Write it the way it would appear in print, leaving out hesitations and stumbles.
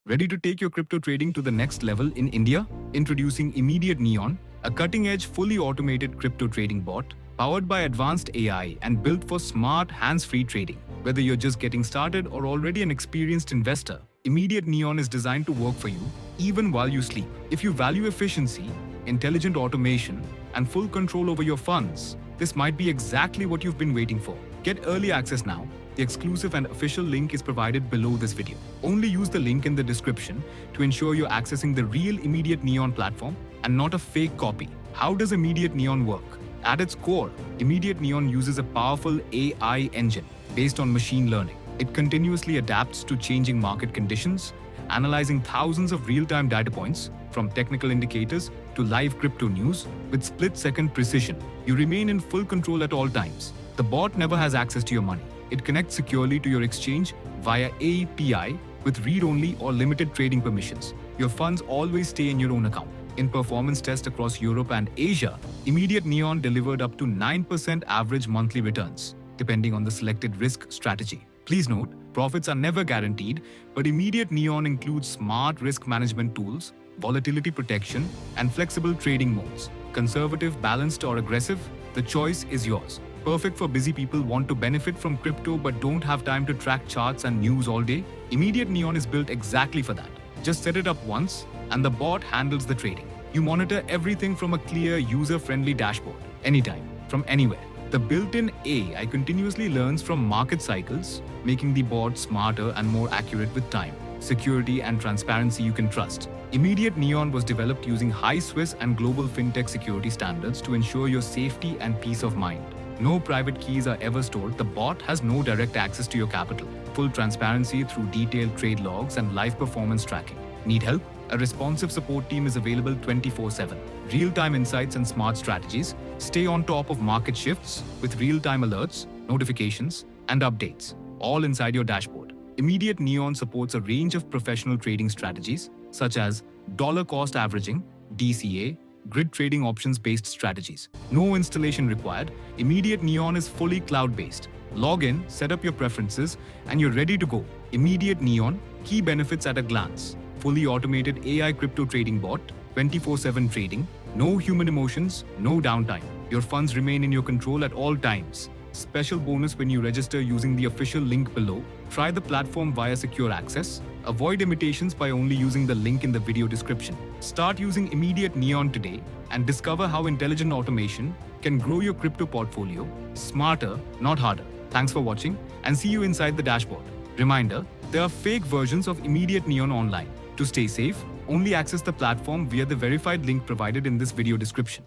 Ready to take your crypto trading to the next level in India? Introducing Immediate Neon, a cutting-edge, fully automated crypto trading bot powered by advanced AI and built for smart, hands-free trading. Whether you're just getting started or already an experienced investor, Immediate Neon is designed to work for you even while you sleep. If you value efficiency, intelligent automation, and full control over your funds, this might be exactly what you've been waiting for. Get early access now. The exclusive and official link is provided below this video. Only use the link in the description to ensure you're accessing the real Immediate Neon platform and not a fake copy. How does Immediate Neon work? At its core, Immediate Neon uses a powerful AI engine based on machine learning. It continuously adapts to changing market conditions, analyzing thousands of real-time data points from technical indicators to live crypto news with split-second precision. You remain in full control at all times. The bot never has access to your money. It connects securely to your exchange via API with read-only or limited trading permissions. Your funds always stay in your own account. In performance tests across Europe and Asia, Immediate Neon delivered up to 9% average monthly returns, depending on the selected risk strategy. Please note, profits are never guaranteed, but Immediate Neon includes smart risk management tools, volatility protection, and flexible trading modes. Conservative, balanced, or aggressive, the choice is yours. Perfect for busy people want to benefit from crypto but don't have time to track charts and news all day? Immediate Neon is built exactly for that. Just set it up once, and the bot handles the trading. You monitor everything from a clear, user-friendly dashboard, anytime, from anywhere. The built-in AI continuously learns from market cycles, making the bot smarter and more accurate with time. Security and transparency you can trust. Immediate Neon was developed using high Swiss and global Fintech security standards to ensure your safety and peace of mind. No private keys are ever stored. The bot has no direct access to your capital. Full transparency through detailed trade logs and live performance tracking. Need help? A responsive support team is available 24/7. Real-time insights and smart strategies. Stay on top of market shifts with real-time alerts, notifications, and updates, all inside your dashboard. Immediate Neon supports a range of professional trading strategies such as dollar cost averaging, DCA, grid trading options-based strategies. No installation required. Immediate Neon is fully cloud-based. Log in, set up your preferences, and you're ready to go. Immediate Neon, key benefits at a glance. Fully automated AI crypto trading bot, 24/7 trading, no human emotions, no downtime. Your funds remain in your control at all times. Special bonus when you register using the official link below. Try the platform via secure access. Avoid imitations by only using the link in the video description. Start using Immediate Neon today and discover how intelligent automation can grow your crypto portfolio smarter, not harder. Thanks for watching and see you inside the dashboard. Reminder, there are fake versions of Immediate Neon online. To stay safe, only access the platform via the verified link provided in this video description.